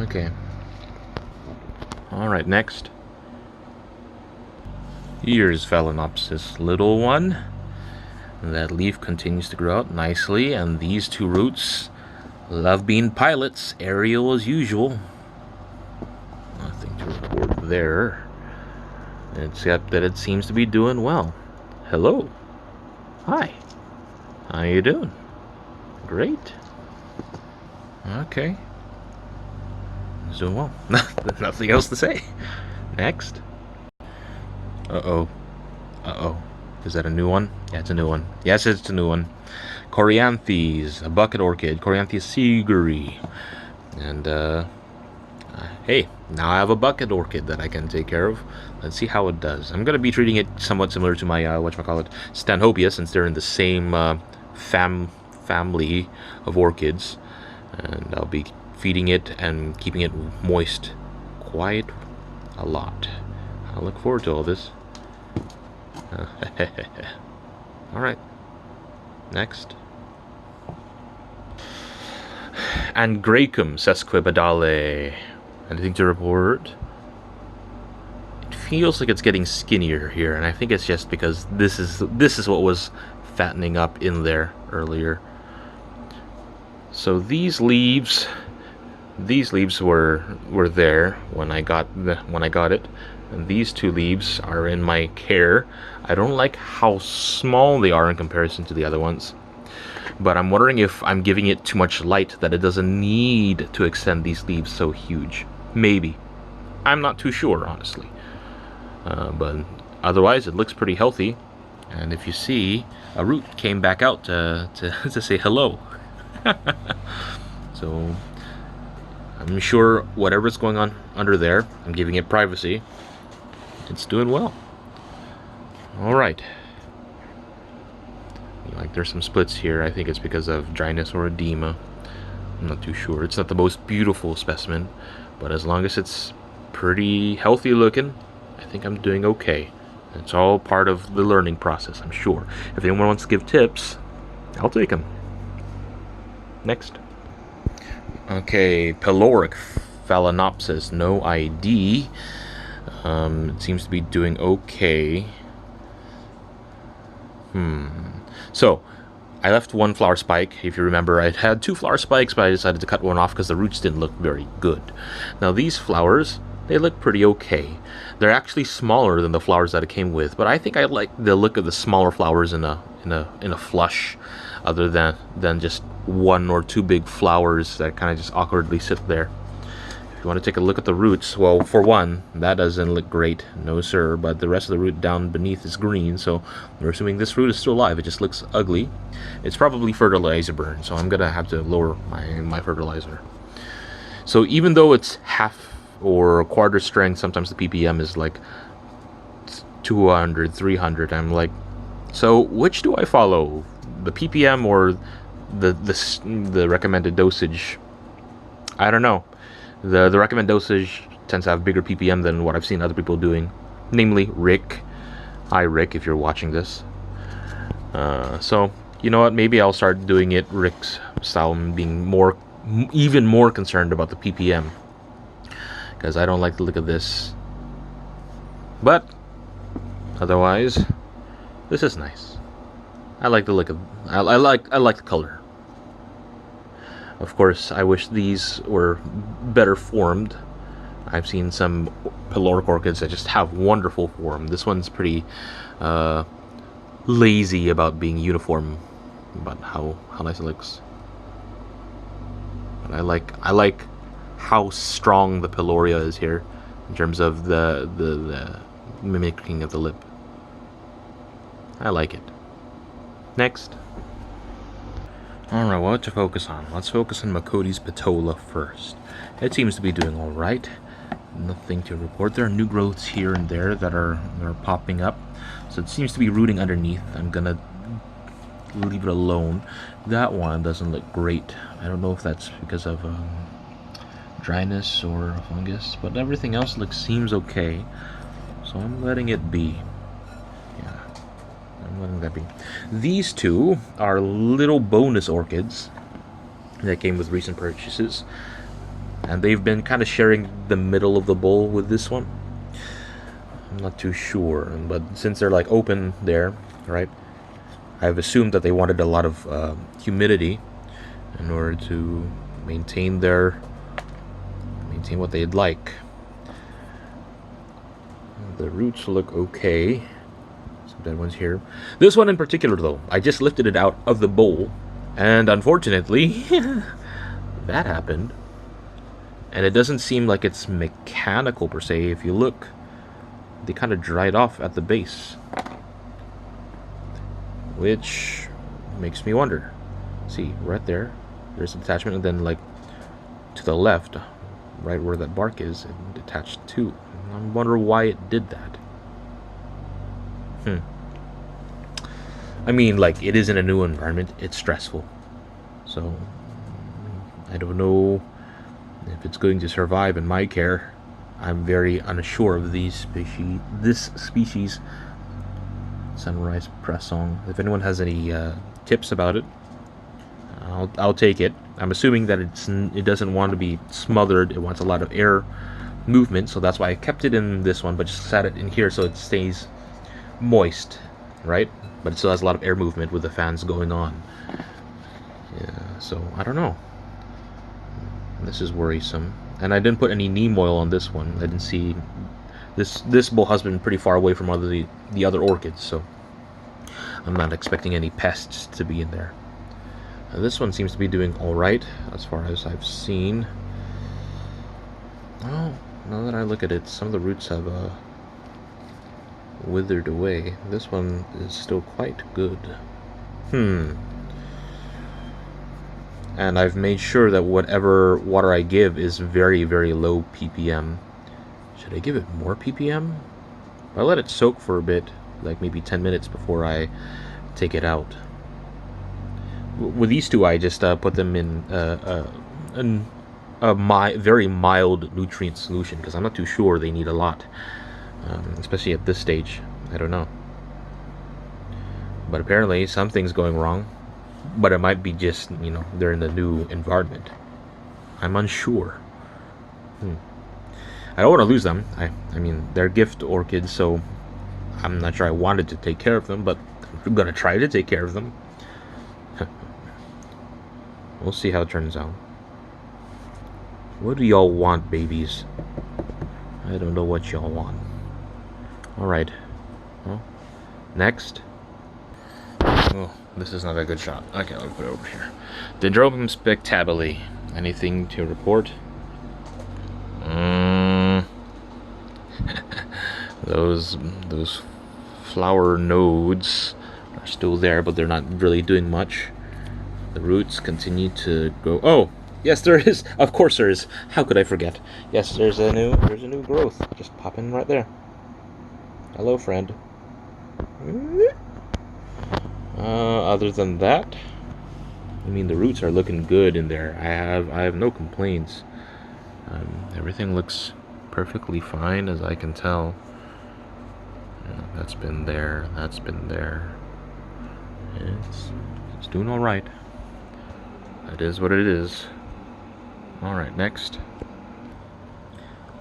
Okay. Alright, next. Here's Phalaenopsis, little one. And that leaf continues to grow out nicely, and these two roots love being pilots, aerial as usual. Nothing to report there, except that it seems to be doing well. Hello. Hi. How you doing? Great. Okay. It's doing well. Nothing else to say. Next. Uh-oh. Uh-oh. Is that a new one? Yeah, it's a new one. Yes, it's a new one. Coryanthes, a bucket orchid. Coryanthes seegeri. And, hey, now I have a bucket orchid that I can take care of. Let's see how it does. I'm going to be treating it somewhat similar to my, whatchamacallit, Stanhopea, since they're in the same family of orchids. And I'll be feeding it and keeping it moist quite a lot. I look forward to all this. Alright. Next. Angraecum sesquipedale. Anything to report? It feels like it's getting skinnier here, and I think it's just because this is what was fattening up in there earlier. So these leaves were there when I got it, and these two leaves are in my care. I don't like how small they are in comparison to the other ones, but I'm wondering if I'm giving it too much light, that it doesn't need to extend these leaves so huge. Maybe. I'm not too sure, honestly. But otherwise, it looks pretty healthy. And if you see, a root came back out to say hello. So I'm sure whatever's going on under there, I'm giving it privacy. It's doing well. Alright. Like, there's some splits here. I think it's because of dryness or edema. I'm not too sure. It's not the most beautiful specimen, but as long as it's pretty healthy looking, I think I'm doing okay. It's all part of the learning process, I'm sure. If anyone wants to give tips, I'll take them. Next. Okay, Peloric Phalaenopsis, no ID. It seems to be doing okay. So, I left one flower spike. If you remember, I had two flower spikes, but I decided to cut one off because the roots didn't look very good. Now these flowers, they look pretty okay. They're actually smaller than the flowers that it came with, but I think I like the look of the smaller flowers in a flush, other than just one or two big flowers that kind of just awkwardly sit there. If you want to take a look at the roots, well, for one, that doesn't look great, no sir, but the rest of the root down beneath is green, so we're assuming this root is still alive. It just looks ugly. It's probably fertilizer burn, so I'm gonna have to lower my fertilizer. So even though it's half or a quarter strength, sometimes the ppm is like 200, 300. I'm like, so which do I follow, the ppm or the recommended dosage? I don't know. The recommended dosage tends to have bigger ppm than what I've seen other people doing, namely Rick. Hi Rick, if you're watching this. So you know what, maybe I'll start doing it Rick's style and being even more concerned about the ppm, because I don't like the look of this. But otherwise, this is nice. I like the look of. I like the color. Of course, I wish these were better formed. I've seen some Peloric orchids that just have wonderful form. This one's pretty lazy about being uniform, about how nice it looks. But I like how strong the Peloria is here in terms of the mimicking of the lip. I like it. Next. Alright, what to focus on? Let's focus on Macotes petola first. It seems to be doing alright. Nothing to report. There are new growths here and there that are popping up. So it seems to be rooting underneath. I'm gonna leave it alone. That one doesn't look great. I don't know if that's because of dryness or fungus, but everything else seems okay. So I'm letting it be. Yeah, I'm letting that be. These two are little bonus orchids that came with recent purchases. And they've been kind of sharing the middle of the bowl with this one. I'm not too sure, but since they're like open there, right? I've assumed that they wanted a lot of humidity in order to maintain what they'd like. The roots look okay. Some dead ones here. This one in particular, though, I just lifted it out of the bowl, and unfortunately, that happened. And it doesn't seem like it's mechanical per se. If you look, they kind of dried off at the base, which makes me wonder. See, right there, there's a detachment, and then like to the left, right where that bark is, it detached too. I wonder why it did that. I mean, like, it is in a new environment. It's stressful. So, I don't know if it's going to survive in my care. I'm very unsure of this species. Sunrise press song. If anyone has any tips about it, I'll take it. I'm assuming that it doesn't want to be smothered. It wants a lot of air movement, so that's why I kept it in this one, but just sat it in here so it stays moist, right? But it still has a lot of air movement with the fans going on. Yeah, so I don't know. This is worrisome. And I didn't put any neem oil on this one. I didn't see this bowl has been pretty far away from the other orchids, so I'm not expecting any pests to be in there. This one seems to be doing all right as far as I've seen. Oh, now that I look at it, some of the roots have withered away. This one is still quite good. And I've made sure that whatever water I give is very, very low ppm. Should I give it more ppm? I let it soak for a bit, like maybe 10 minutes before I take it out. With these two, I just put them in very mild nutrient solution, because I'm not too sure they need a lot, especially at this stage. I don't know, but apparently something's going wrong. But it might be just, you know, they're in a new environment. I'm unsure. I don't want to lose them. I mean, they're gift orchids, so I'm not sure I wanted to take care of them, but I'm gonna try to take care of them. We'll see how it turns out. What do y'all want, babies? I don't know what y'all want. Alright. Well, next. Oh, this is not a good shot. Okay, I'll put it over here. Dendrobium spectabile. Anything to report? Those flower nodes are still there, but they're not really doing much. The roots continue to grow. Oh, yes, there is. Of course there is. How could I forget? Yes, there's a new growth just popping right there. Hello, friend. Other than that, I mean, the roots are looking good in there. I have no complaints. Everything looks perfectly fine as I can tell. Yeah, that's been there. That's been there. It's doing all right. That is what it is. All right, next.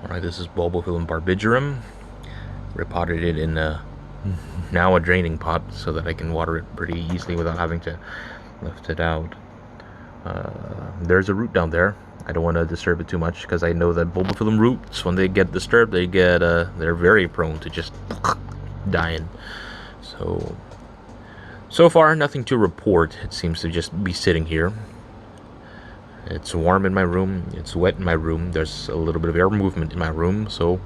All right, this is Bulbophyllum barbigerum. Repotted it in now a draining pot so that I can water it pretty easily without having to lift it out. There's a root down there. I don't want to disturb it too much because I know that Bulbophyllum roots, when they get disturbed, they're very prone to just dying. So far, nothing to report. It seems to just be sitting here. It's warm in my room. It's wet in my room. There's a little bit of air movement in my room, so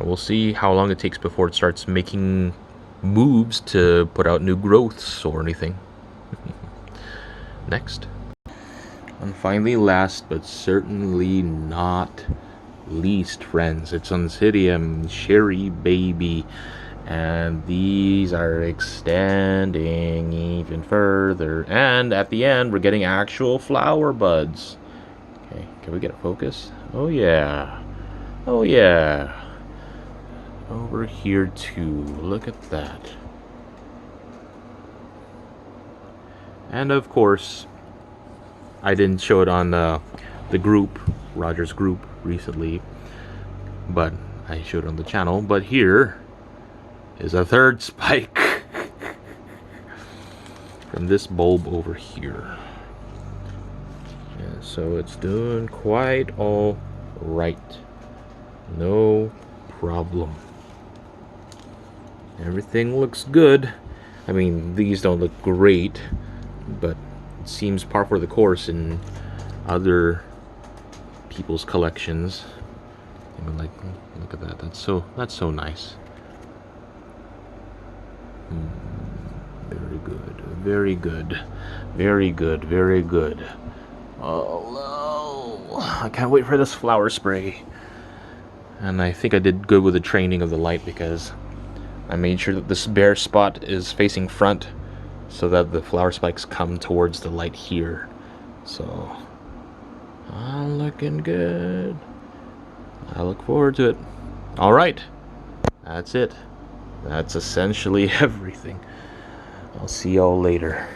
we'll see how long it takes before it starts making moves to put out new growths or anything. Next. And finally, last but certainly not least, friends, it's Oncidium Cherry Baby. And these are extending even further. And at the end, we're getting actual flower buds. Okay, can we get a focus? Oh, yeah. Oh, yeah. Over here, too. Look at that. And, of course, I didn't show it on the group, Roger's group, recently, but I showed on the channel. But here is a third spike from this bulb over here. Yeah, so it's doing quite all right. No problem. Everything looks good. I mean, these don't look great, but it seems par for the course in other people's collections. I mean, like, look at that. That's so nice. Very good. Very good. Very good. Very good. Oh no! I can't wait for this flower spray. And I think I did good with the training of the light, because I made sure that this bare spot is facing front so that the flower spikes come towards the light here. So, I'm looking good. I look forward to it. Alright, that's it. That's essentially everything. I'll see y'all later.